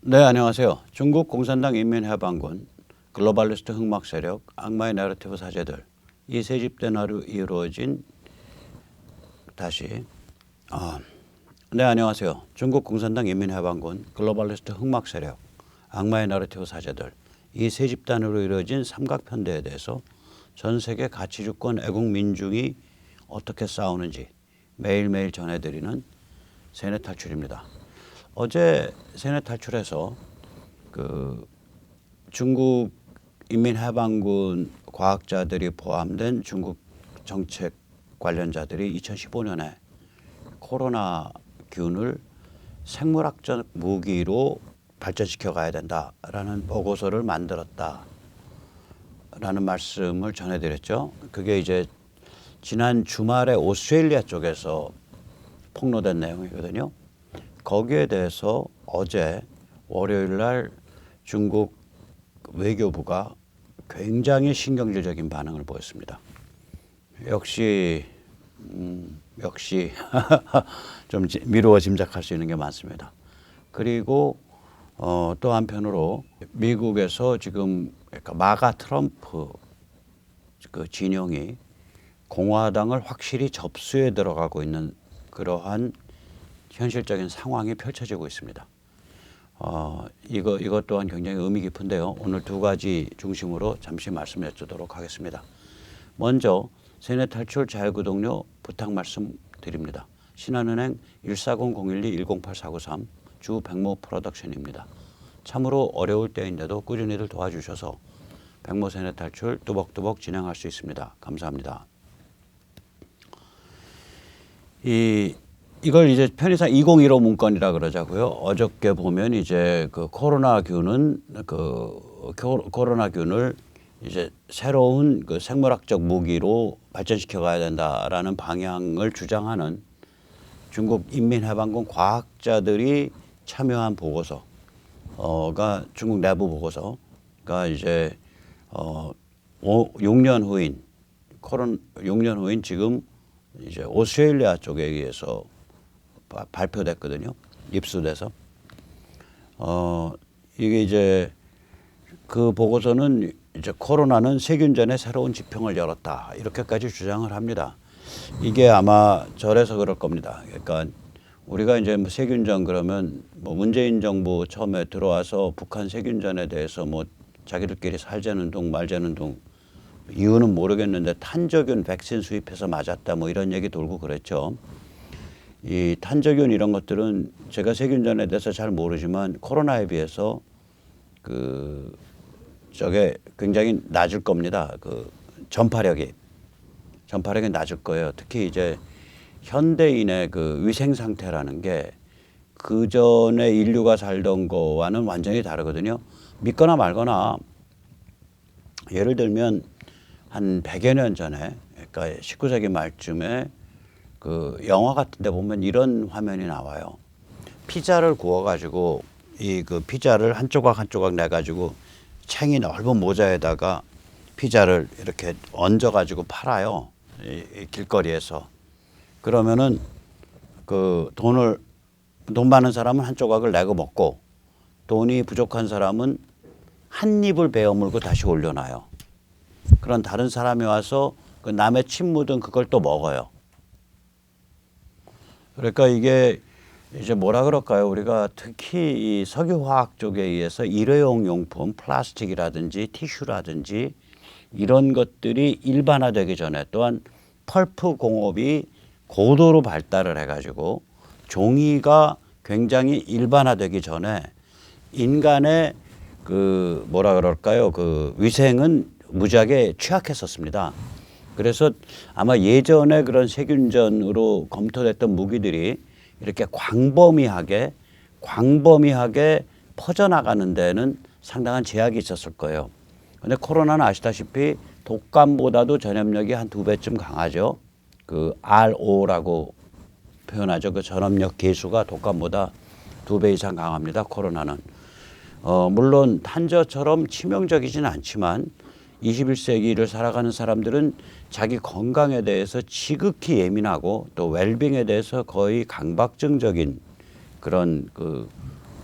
네, 안녕하세요. 중국 공산당 인민해방군, 글로벌리스트 흑막 세력, 악마의 내러티브 사제들, 이 세 집단으로 이루어진 다시 네, 안녕하세요. 중국 공산당 인민해방군, 글로벌리스트 흑막 세력, 악마의 내러티브 사제들, 이 세 집단으로 이루어진 삼각편대에 대해서 전 세계 가치주권 애국민중이 어떻게 싸우는지 매일매일 전해드리는 세뇌 탈출입니다. 어제 세뇌 탈출에서 그 중국 인민해방군 과학자들이 포함된 중국 정책 관련자들이 2015년에 코로나균을 생물학적 무기로 발전시켜 가야 된다라는 보고서를 만들었다라는 말씀을 전해드렸죠. 그게 이제 지난 주말에 오스트레일리아 쪽에서 폭로된 내용이거든요. 거기에 대해서 어제 월요일 날 중국 외교부가 굉장히 신경질적인 반응을 보였습니다. 역시 좀 미루어 짐작할 수 있는 게 많습니다. 그리고 또 한편으로 미국에서 지금 그러니까 마가 트럼프 그 진영이 공화당을 확실히 접수해 들어가고 있는 그러한 현실적인 상황이 펼쳐지고 있습니다. 이것 또한 굉장히 의미 깊은데요. 오늘 두 가지 중심으로 잠시 말씀을 여쭈도록 하겠습니다. 먼저 세뇌 탈출 자유구독료 부탁 말씀 드립니다. 신한은행 140-012-108493 주 백모 프로덕션입니다. 참으로 어려울 때인데도 꾸준히들 도와주셔서 백모 세뇌 탈출 뚜벅뚜벅 진행할 수 있습니다. 감사합니다. 이걸 이제 편의상 2015 문건이라 그러자고요. 어저께 보면 이제 그 코로나균을 이제 새로운 그 생물학적 무기로 발전시켜 가야 된다라는 방향을 주장하는 중국 인민해방군 과학자들이 참여한 보고서가 중국 내부 보고서가 이제 6년 후인 지금 이제 오스트레일리아 쪽에 의해서 발표됐거든요. 입수돼서. 이게 이제 그 보고서는 이제 코로나는 세균전의 새로운 지평을 열었다. 이렇게까지 주장을 합니다. 이게 아마 저래서 그럴 겁니다. 그러니까 우리가 이제 뭐 세균전 그러면 뭐 문재인 정부 처음에 들어와서 북한 세균전에 대해서 뭐 자기들끼리 살자는 둥 말자는 둥 이유는 모르겠는데 탄저균 백신 수입해서 맞았다 뭐 이런 얘기 돌고 그랬죠. 이 탄저균 이런 것들은 제가 세균전에 대해서 잘 모르지만 코로나에 비해서 저게 굉장히 낮을 겁니다. 그 전파력이 낮을 거예요. 특히 이제 현대인의 그 위생 상태라는 게 그 전에 인류가 살던 거와는 완전히 다르거든요. 믿거나 말거나 예를 들면 한 100여 년 전에 그러니까 19세기 말쯤에 그 영화 같은 데 보면 이런 화면이 나와요. 피자를 구워가지고 그 피자를 한 조각 한 조각 내가지고 챙이 넓은 모자에다가 피자를 이렇게 얹어가지고 팔아요. 이 길거리에서. 그러면은 그 돈 많은 사람은 한 조각을 내고 먹고 돈이 부족한 사람은 한 입을 베어 물고 다시 올려놔요. 그런 다른 사람이 와서 그 남의 침 묻은 그걸 또 먹어요. 그러니까 이게 이제 뭐라 그럴까요? 우리가 특히 이 석유화학 쪽에 의해서 일회용 용품, 플라스틱이라든지 티슈라든지 이런 것들이 일반화되기 전에 또한 펄프 공업이 고도로 발달을 해가지고 종이가 굉장히 일반화되기 전에 인간의 그 뭐라 그럴까요? 그 위생은 무지하게 취약했었습니다. 그래서 아마 예전에 그런 세균전으로 검토됐던 무기들이 이렇게 광범위하게 퍼져나가는 데는 상당한 제약이 있었을 거예요. 그런데 코로나는 아시다시피 독감보다도 전염력이 한 2배쯤 강하죠. 그 RO라고 표현하죠. 그 전염력 계수가 독감보다 2배 이상 강합니다. 코로나는. 물론 탄저처럼 치명적이지는 않지만 21세기를 살아가는 사람들은 자기 건강에 대해서 지극히 예민하고 또 웰빙에 대해서 거의 강박증적인 그런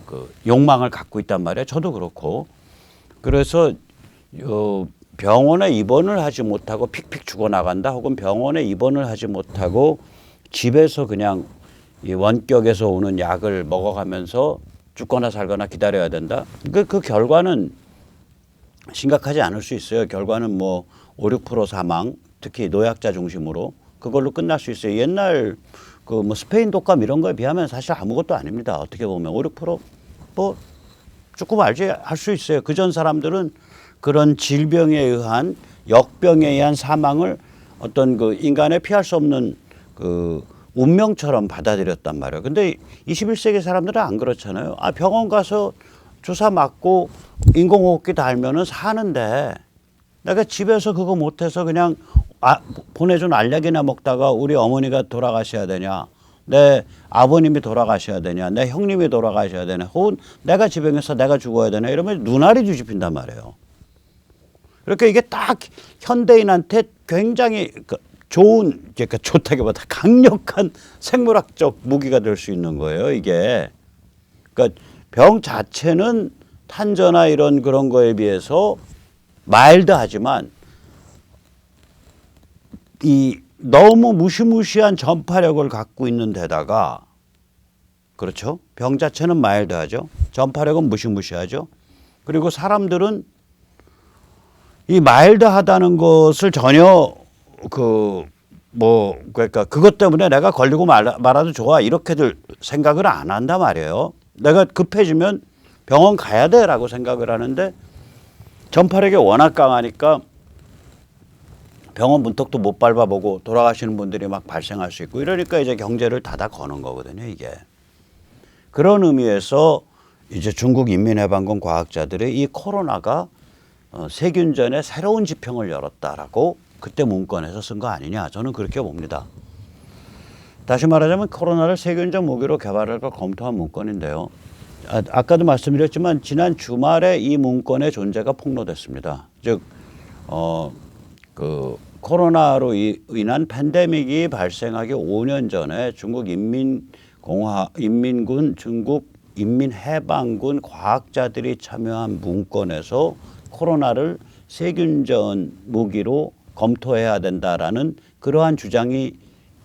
그 욕망을 갖고 있단 말이에요. 저도 그렇고. 그래서 병원에 입원을 하지 못하고 픽픽 죽어나간다, 혹은 병원에 입원을 하지 못하고 집에서 그냥 이 원격에서 오는 약을 먹어가면서 죽거나 살거나 기다려야 된다. 그 결과는 심각하지 않을 수 있어요. 결과는 뭐 5, 6% 사망, 특히 노약자 중심으로 그걸로 끝날 수 있어요. 옛날 그 뭐 스페인 독감 이런 거에 비하면 사실 아무것도 아닙니다. 어떻게 보면 5, 6%뭐 조금 알지 할 수 있어요. 그전 사람들은 그런 질병에 의한 역병에 의한 사망을 어떤 그 인간의 피할 수 없는 그 운명처럼 받아들였단 말이에요. 근데 21세기 사람들은 안 그렇잖아요. 아, 병원 가서 주사 맞고 인공호흡기 달면은 사는데 내가 집에서 그거 못해서 그냥 보내준 알약이나 먹다가 우리 어머니가 돌아가셔야 되냐, 내 아버님이 돌아가셔야 되냐, 내 형님이 돌아가셔야 되냐, 혹은 내가 지병에서 내가 죽어야 되냐, 이러면 눈알이 뒤집힌단 말이에요. 그러니까 이게 딱 현대인한테 굉장히 좋은, 그러니까 좋다기보다 강력한 생물학적 무기가 될 수 있는 거예요, 이게. 그러니까 병 자체는 탄저나 이런 그런 거에 비해서 마일드하지만 이 너무 무시무시한 전파력을 갖고 있는 데다가, 그렇죠? 병 자체는 마일드하죠. 전파력은 무시무시하죠. 그리고 사람들은 이 마일드하다는 것을 전혀 그러니까 그것 때문에 내가 걸리고 말아도 좋아 이렇게들 생각을 안 한단 말이에요. 내가 급해지면 병원 가야 돼라고 생각을 하는데, 전파력이 워낙 강하니까 병원 문턱도 못 밟아보고 돌아가시는 분들이 막 발생할 수 있고, 이러니까 이제 경제를 닫아 거는 거거든요, 이게. 그런 의미에서 이제 중국 인민해방군 과학자들이 이 코로나가 세균전의 새로운 지평을 열었다라고 그때 문건에서 쓴 거 아니냐, 저는 그렇게 봅니다. 다시 말하자면 코로나를 세균전 무기로 개발할 걸 검토한 문건인데요. 아까도 말씀드렸지만 지난 주말에 이 문건의 존재가 폭로됐습니다. 즉, 그 코로나로 인한 팬데믹이 발생하기 5년 전에 중국 중국 인민해방군 과학자들이 참여한 문건에서 코로나를 세균전 무기로 검토해야 된다라는 그러한 주장이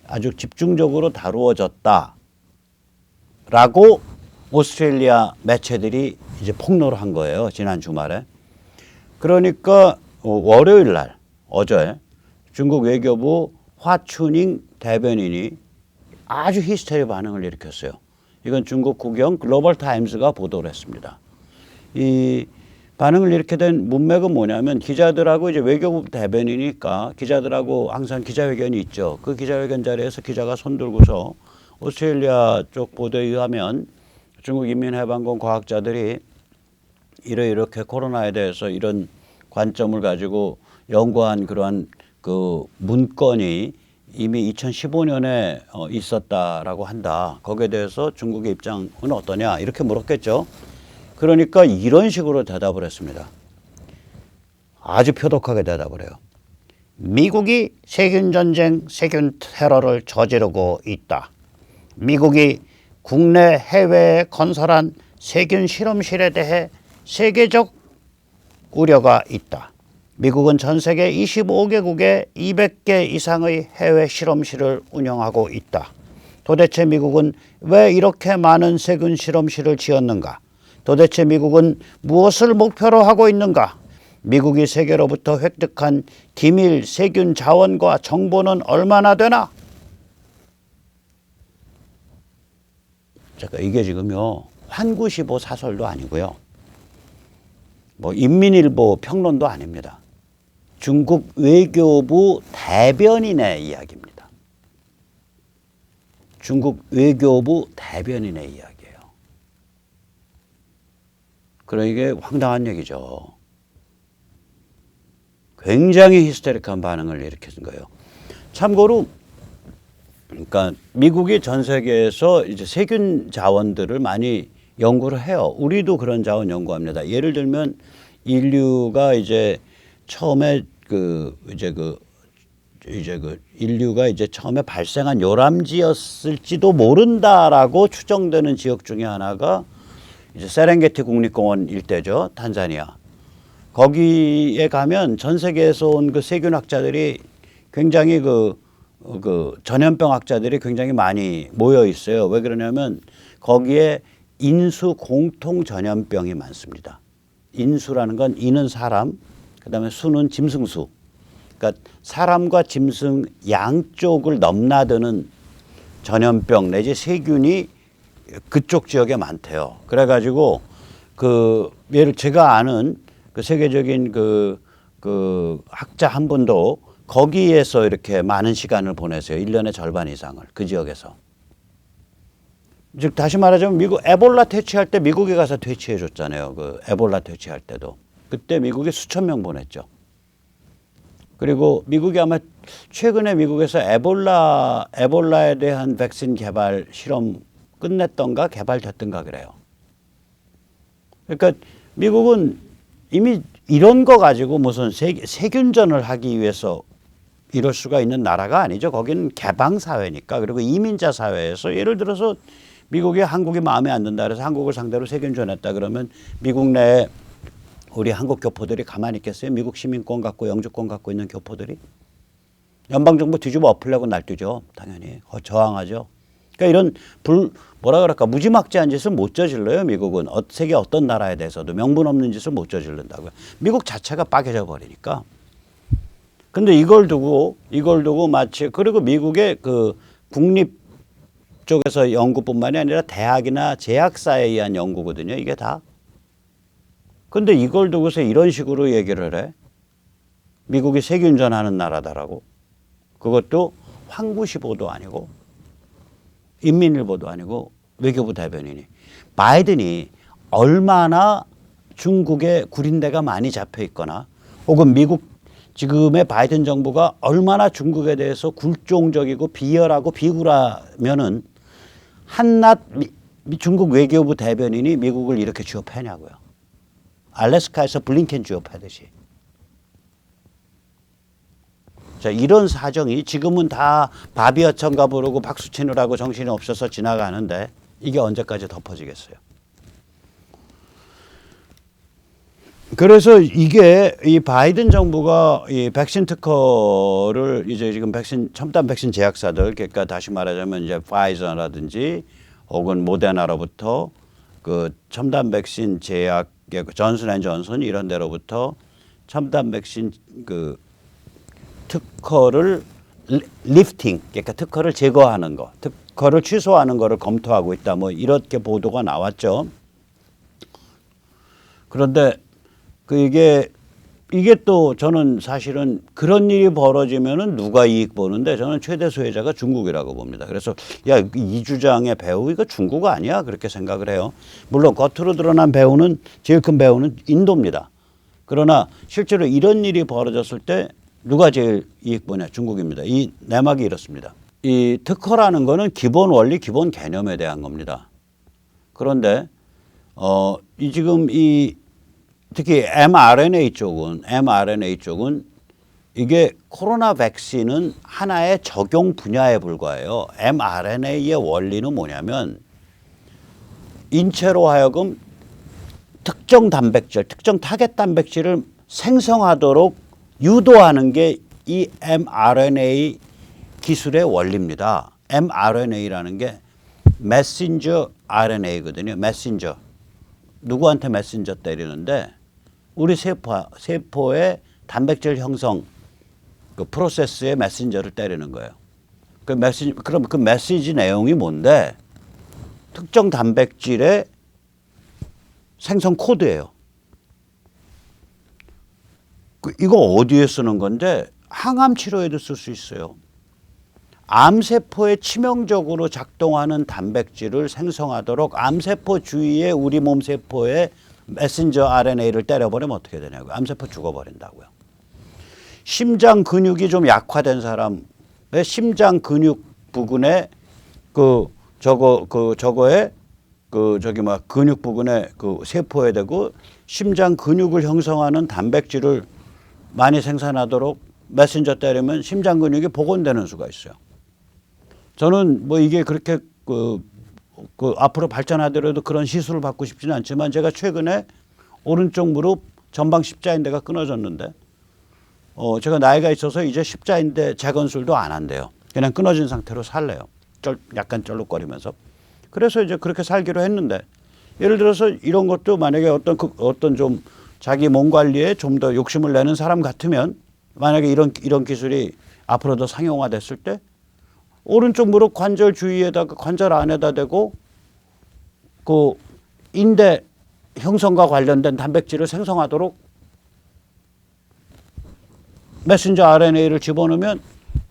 아주 집중적으로 다루어졌다라고 오스트레일리아 매체들이 이제 폭로를 한 거예요, 지난 주말에. 그러니까 월요일 날, 어제 중국 외교부 화춘잉 대변인이 아주 히스테리 반응을 일으켰어요. 이건 중국 국영 글로벌 타임스가 보도를 했습니다. 이 반응을 일으키게 된 문맥은 뭐냐면, 기자들하고 이제 외교부 대변이니까 기자들하고 항상 기자회견이 있죠. 그 기자회견 자리에서 기자가 손들고서 오스트레일리아 쪽 보도에 의하면 중국 인민해방군 과학자들이 이렇게 코로나에 대해서 이런 관점을 가지고 연구한 그러한 그 문건이 이미 2015년에 있었다라고 한다. 거기에 대해서 중국의 입장은 어떠냐, 이렇게 물었겠죠. 그러니까 이런 식으로 대답을 했습니다. 아주 표독하게 대답을 해요. 미국이 세균전쟁, 세균 테러를 저지르고 있다. 미국이 국내 해외에 건설한 세균 실험실에 대해 세계적 우려가 있다. 미국은 전 세계 25개국에 200개 이상의 해외 실험실을 운영하고 있다. 도대체 미국은 왜 이렇게 많은 세균 실험실을 지었는가? 도대체 미국은 무엇을 목표로 하고 있는가? 미국이 세계로부터 획득한 기밀 세균 자원과 정보는 얼마나 되나? 잠깐, 이게 지금요, 환구시보 사설도 아니고요, 뭐 인민일보 평론도 아닙니다. 중국 외교부 대변인의 이야기입니다. 중국 외교부 대변인의 이야기예요. 그러니까 이게 황당한 얘기죠. 굉장히 히스테릭한 반응을 일으킨 거예요. 참고로, 그러니까 미국이 전 세계에서 이제 세균 자원들을 많이 연구를 해요. 우리도 그런 자원 연구합니다. 예를 들면 인류가 이제 처음에 인류가 이제 처음에 발생한 요람지였을지도 모른다라고 추정되는 지역 중에 하나가 이제 세렝게티 국립공원 일대죠. 탄자니아. 거기에 가면 전 세계에서 온 그 세균학자들이 굉장히 그 전염병 학자들이 굉장히 많이 모여 있어요. 왜 그러냐면 거기에 인수 공통 전염병이 많습니다. 인수라는 건 인은 사람, 그다음에 수는 짐승수. 그러니까 사람과 짐승 양쪽을 넘나드는 전염병 내지 세균이 그쪽 지역에 많대요. 그래가지고 예를 제가 아는 그 세계적인 그 학자 한 분도 거기에서 이렇게 많은 시간을 보내세요. 1년의 절반 이상을 그 지역에서. 즉 다시 말하자면 미국 에볼라 퇴치할 때 미국에 가서 퇴치해 줬잖아요. 그 에볼라 퇴치할 때도 그때 미국에 수천 명 보냈죠. 그리고 미국이 아마 최근에 미국에서 에볼라에 대한 백신 개발 실험 끝냈던가 개발됐던가 그래요. 그러니까 미국은 이미 이런 거 가지고 무슨 세균전을 하기 위해서 이럴 수가 있는 나라가 아니죠. 거기는 개방 사회니까. 그리고 이민자 사회에서 예를 들어서 미국이 한국이 마음에 안 든다 그래서 한국을 상대로 세균전했다 그러면 미국 내에 우리 한국 교포들이 가만히 있겠어요? 미국 시민권 갖고 영주권 갖고 있는 교포들이 연방정부 뒤집어 엎으려고 날뛰죠. 당연히 저항하죠. 그러니까 이런 뭐라 그럴까 무지막지한 짓을 못 저질러요. 미국은 세계 어떤 나라에 대해서도 명분 없는 짓을 못 저지른다고요. 미국 자체가 빠개져 버리니까. 근데 이걸 두고 마치 그리고 미국의 그 국립 쪽에서 연구뿐만이 아니라 대학이나 제약사에 의한 연구거든요. 이게 다. 근데 이걸 두고서 이런 식으로 얘기를 해. 미국이 세균전하는 나라다라고. 그것도 환구시보도 아니고 인민일보도 아니고 외교부 대변인이. 바이든이 얼마나 중국에 구린대가 많이 잡혀 있거나 혹은 미국 지금의 바이든 정부가 얼마나 중국에 대해서 굴종적이고 비열하고 비굴하면은 한낱 중국 외교부 대변인이 미국을 이렇게 취업하냐고요. 알래스카에서 블링켄 취업하듯이. 자, 이런 사정이 지금은 다 바비어천가 부르고 박수 치느라고 정신이 없어서 지나가는데 이게 언제까지 덮어지겠어요. 그래서 이게 이 바이든 정부가 이 백신 특허를 이제 지금 첨단 백신 제약사들 그러니까 다시 말하자면 이제 파이저라든지 혹은 모데나로부터 그 첨단 백신 제약 존슨앤존슨 이런 데로부터 첨단 백신 그 특허를 리프팅 그러니까 특허를 제거하는 거, 특허를 취소하는 거를 검토하고 있다. 뭐 이렇게 보도가 나왔죠. 그런데 이게 또 저는 사실은 그런 일이 벌어지면은 누가 이익 보는데 저는 최대 수혜자가 중국이라고 봅니다. 그래서 야, 이 주장의 배후 이거 중국 아니야? 그렇게 생각을 해요. 물론 겉으로 드러난 배후는 제일 큰 배후는 인도입니다. 그러나 실제로 이런 일이 벌어졌을 때 누가 제일 이익 보냐? 중국입니다. 이 내막이 이렇습니다. 이 특허라는 거는 기본 원리, 기본 개념에 대한 겁니다. 그런데 지금 특히 mRNA 쪽은 이게 코로나 백신은 하나의 적용 분야에 불과해요. mRNA의 원리는 뭐냐면 인체로 하여금 특정 단백질, 특정 타겟 단백질을 생성하도록 유도하는 게 이 mRNA 기술의 원리입니다. mRNA라는 게 메신저 RNA거든요. 메신저. 누구한테 메신저 때리는데 우리 세포의 단백질 형성 그 프로세스의 메신저를 때리는 거예요. 그럼 그 메시지 내용이 뭔데? 특정 단백질의 생성 코드예요. 이거 어디에 쓰는 건데 항암 치료에도 쓸 수 있어요. 암세포에 치명적으로 작동하는 단백질을 생성하도록 암세포 주위에 우리 몸 세포에 메신저 RNA를 때려버리면 어떻게 되냐고요. 암세포 죽어버린다고요. 심장 근육이 좀 약화된 사람의 심장 근육 부근에 근육 부근에 그 세포에 대고 심장 근육을 형성하는 단백질을 많이 생산하도록 메신저 때리면 심장 근육이 복원되는 수가 있어요. 저는 뭐 이게 그렇게 그 앞으로 발전하더라도 그런 시술을 받고 싶지는 않지만 제가 최근에 오른쪽 무릎 전방 십자인대가 끊어졌는데 제가 나이가 있어서 이제 십자인대 재건술도 안 한대요. 그냥 끊어진 상태로 살래요. 약간 쩔룩거리면서. 그래서 이제 그렇게 살기로 했는데 예를 들어서 이런 것도 만약에 어떤 좀 자기 몸 관리에 좀 더 욕심을 내는 사람 같으면 만약에 이런 기술이 앞으로 더 상용화됐을 때 오른쪽 무릎 관절 주위에다가 관절 안에다 대고 그 인대 형성과 관련된 단백질을 생성하도록 메신저 RNA를 집어넣으면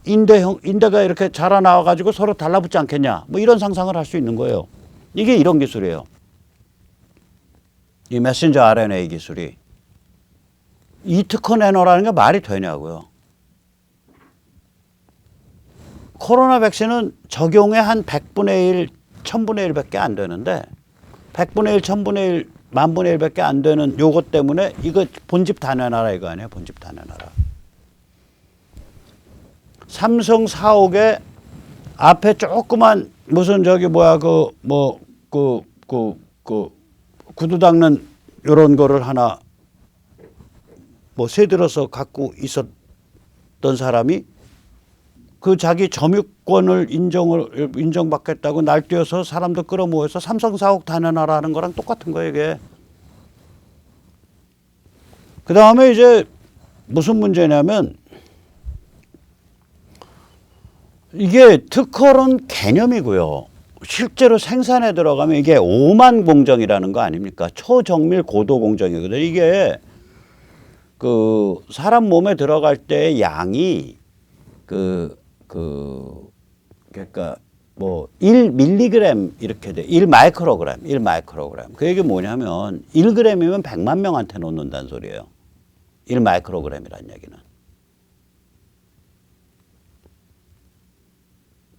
인대가 이렇게 자라나와 가지고 서로 달라붙지 않겠냐. 뭐 이런 상상을 할 수 있는 거예요. 이게 이런 기술이에요. 이 메신저 RNA 기술이. 이 특허 내놓으라는 게 말이 되냐고요. 코로나 백신은 적용의 한 100분의 1, 1000분의 1밖에 안 되는데 100분의 1, 1000분의 1, 만분의 1밖에 안 되는 요것 때문에 이거 본집 다 내놔라 이거 아니에요. 본집 다 내놔라. 삼성 사옥에 앞에 조그만 무슨 저기 뭐야 구두 닦는 요런 거를 하나 뭐 새들어서 갖고 있었던 사람이 그 자기 점유권을 인정받겠다고 날뛰어서 사람들 끌어모아서 삼성 사옥 다 내놔라 하는 거랑 똑같은 거예요, 이게. 그 다음에 이제 무슨 문제냐면 이게 특허론 개념이고요. 실제로 생산에 들어가면 이게 오만 공정이라는 거 아닙니까? 초정밀 고도 공정이거든요. 이게 그 사람 몸에 들어갈 때 양이 그러니까 뭐 1mg 이렇게 돼. 1마이크로그램. 그 얘기 뭐냐면 1g이면 100만 명한테 놓는다는 소리예요. 1마이크로그램이라는 얘기는.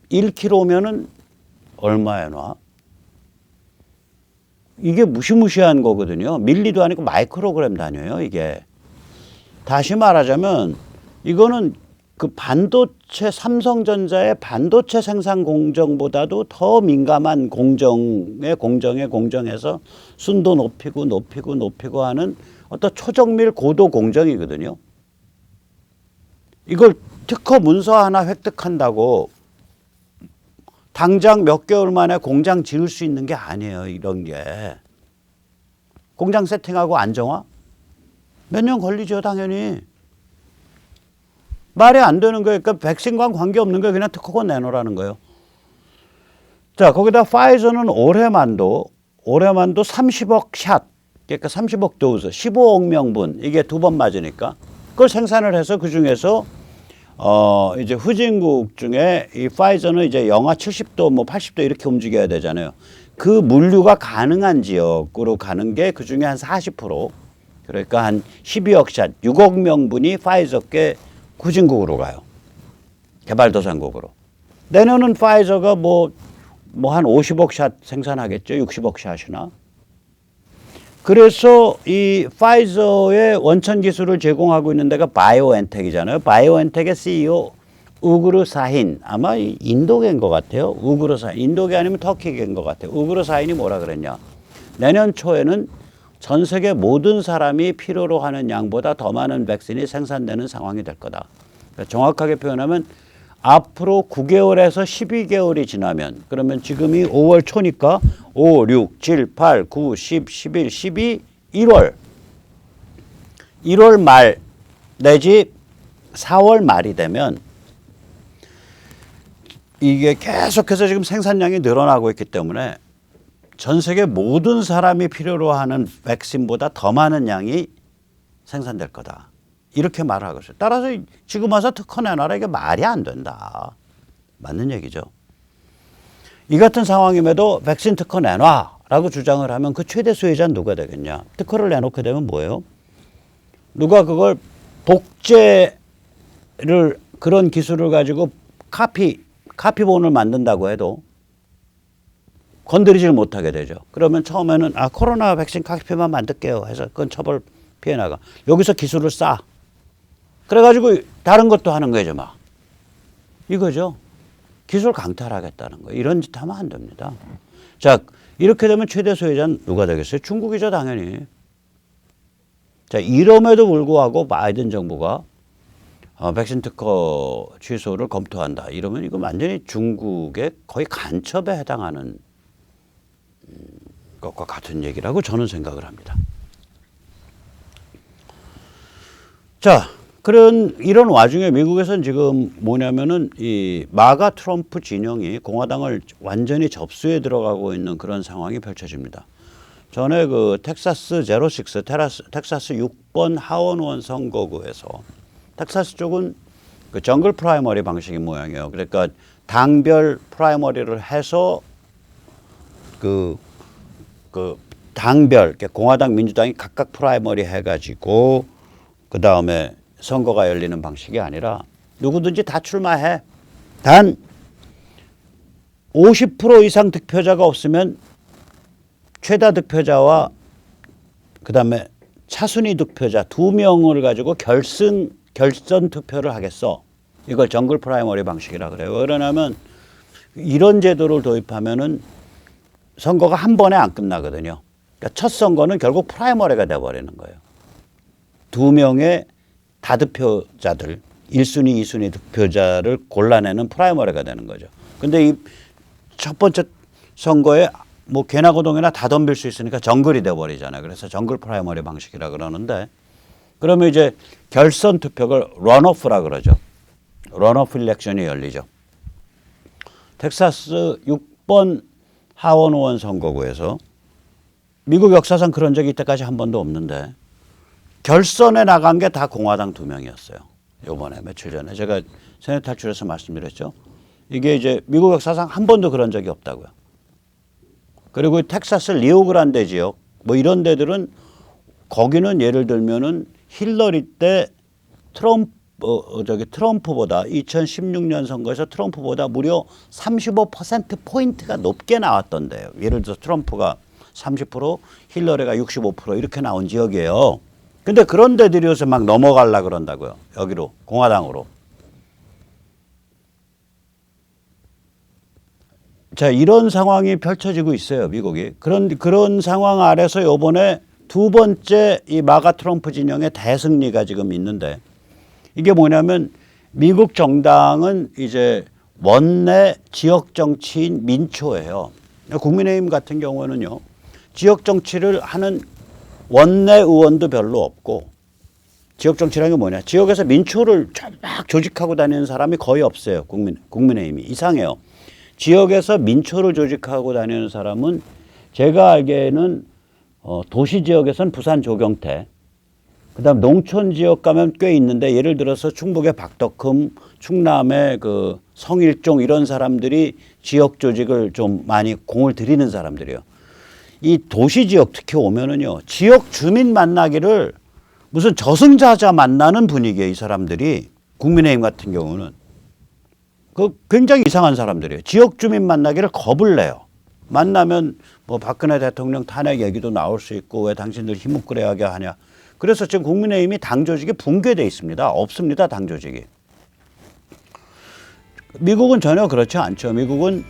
1kg면은 얼마에 놔? 이게 무시무시한 거거든요. 밀리도 아니고 마이크로그램 단위예요, 이게. 다시 말하자면 이거는 그 반도체 삼성전자의 반도체 생산 공정보다도 더 민감한 공정에서 순도 높이고 하는 어떤 초정밀 고도 공정이거든요. 이걸 특허 문서 하나 획득한다고 당장 몇 개월 만에 공장 지을 수 있는 게 아니에요. 이런 게. 공장 세팅하고 안정화? 몇 년 걸리죠, 당연히. 말이 안 되는 거예요. 그러니까 백신과 관계없는 거예요. 그냥 특허권 내놓으라는 거예요. 자, 거기다 파이저는 올해만도 30억 샷, 그러니까 30억 도즈, 15억 명분, 이게 2번 맞으니까 그걸 생산을 해서 그 중에서 이제 후진국 중에 이 파이저는 이제 영하 70도 뭐 80도 이렇게 움직여야 되잖아요. 그 물류가 가능한 지역으로 가는 게 그 중에 한 40%. 그러니까 한 12억 샷, 6억 명분이 파이저께 후진국으로 가요. 개발도상국으로. 내년은 파이저가 뭐 한 50억 샷 생산하겠죠. 60억 샷이나. 그래서 이 파이저의 원천 기술을 제공하고 있는 데가 바이오엔텍이잖아요. 바이오엔텍의 CEO 우그르 사힌, 아마 인도계인 것 같아요. 우그르 사힌, 인도계 아니면 터키계인 것 같아요. 우그르 사힌이 뭐라 그랬냐. 내년 초에는 전 세계 모든 사람이 필요로 하는 양보다 더 많은 백신이 생산되는 상황이 될 거다. 그러니까 정확하게 표현하면 앞으로 9개월에서 12개월이 지나면, 그러면 지금이 5월 초니까 5, 6, 7, 8, 9, 10, 11, 12, 1월 말 내지 4월 말이 되면 이게 계속해서 지금 생산량이 늘어나고 있기 때문에 전 세계 모든 사람이 필요로 하는 백신보다 더 많은 양이 생산될 거다. 이렇게 말을 하고 있어요. 따라서 지금 와서 특허 내놔라, 이게 말이 안 된다. 맞는 얘기죠. 이 같은 상황임에도 백신 특허 내놔라고 주장을 하면 그 최대 수혜자는 누가 되겠냐. 특허를 내놓게 되면 뭐예요? 누가 그걸 복제를, 그런 기술을 가지고 카피본을 만든다고 해도 건드리질 못하게 되죠. 그러면 처음에는 코로나 백신 카피만 만들게요 해서 그건 처벌 피해 나가. 여기서 기술을 쌓아. 그래가지고 다른 것도 하는 거죠, 막. 이거죠. 기술 강탈하겠다는 거예요. 이런 짓 하면 안 됩니다. 자. 자, 이렇게 되면 최대 소외자는 누가 되겠어요? 중국이죠, 당연히. 자, 이럼에도 불구하고 바이든 정부가 백신 특허 취소를 검토한다. 이러면 이거 완전히 중국의 거의 간첩에 해당하는 것과 같은 얘기라고 저는 생각을 합니다. 자, 이런 와중에 미국에서는 지금 뭐냐면은 이 마가 트럼프 진영이 공화당을 완전히 접수해 들어가고 있는 그런 상황이 펼쳐집니다. 전에 그 텍사스 06, 텍사스 6번 하원의원 선거구에서 텍사스 쪽은 그 정글 프라이머리 방식의 모양이에요. 그러니까 당별 프라이머리를 해서 그 당별 공화당 민주당이 각각 프라이머리 해가지고 그 다음에 선거가 열리는 방식이 아니라 누구든지 다 출마해. 단 50% 이상 득표자가 없으면 최다 득표자와 그 다음에 차순위 득표자 2명을 가지고 결선 투표를 하겠어. 이걸 정글 프라이머리 방식이라 그래요. 그러냐면 이런 제도를 도입하면은 선거가 한 번에 안 끝나거든요. 그러니까 첫 선거는 결국 프라이머리가 돼버리는 거예요. 2명의 다득표자들 1순위, 2순위 득표자를 골라내는 프라이머리가 되는 거죠. 근데 이 첫 번째 선거에 뭐 개나 고동이나 다 덤빌 수 있으니까 정글이 돼버리잖아요. 그래서 정글 프라이머리 방식이라 그러는데 그러면 이제 결선 투표를 런오프라 그러죠. 런오프 일렉션이 열리죠. 텍사스 6번 하원의원 선거구에서 미국 역사상 그런 적이 이때까지 한 번도 없는데 결선에 나간 게 다 공화당 2명이었어요. 요번에 며칠 전에 제가 세뇌 탈출해서 말씀드렸죠. 이게 이제 미국 역사상 한 번도 그런 적이 없다고요. 그리고 텍사스 리오그란데 지역 뭐 이런 데들은 거기는 예를 들면은 힐러리 때 트럼프보다 2016년 선거에서 트럼프보다 무려 35%포인트가 높게 나왔던데요. 예를 들어서 트럼프가 30%, 힐러리가 65% 이렇게 나온 지역이에요. 근데 그런 데들이어서 막 넘어가려고 그런다고요. 여기로, 공화당으로. 자, 이런 상황이 펼쳐지고 있어요, 미국이. 그런 상황 아래서 요번에 두 번째 이 마가 트럼프 진영의 대승리가 지금 있는데 이게 뭐냐면 미국 정당은 이제 원내 지역 정치인 민초예요. 국민의힘 같은 경우는요, 지역 정치를 하는 원내 의원도 별로 없고 지역 정치라는 게 뭐냐? 지역에서 민초를 막 조직하고 다니는 사람이 거의 없어요. 국민의힘이. 이상해요. 지역에서 민초를 조직하고 다니는 사람은 제가 알기에는 도시 지역에서는 부산 조경태, 그다음 농촌 지역 가면 꽤 있는데 예를 들어서 충북의 박덕흠, 충남의 그 성일종 이런 사람들이 지역 조직을 좀 많이 공을 들이는 사람들이에요. 이 도시 지역 특히 오면은요, 지역 주민 만나기를 무슨 저승사자 만나는 분위기예요. 이 사람들이. 국민의힘 같은 경우는 굉장히 이상한 사람들이에요. 지역 주민 만나기를 겁을 내요. 만나면 뭐 박근혜 대통령 탄핵 얘기도 나올 수 있고 왜 당신들 힘없그레하게 하냐. 그래서 지금 국민의힘이 당 조직이 붕괴돼 있습니다. 없습니다. 당 조직이. 미국은 전혀 그렇지 않죠. 미국은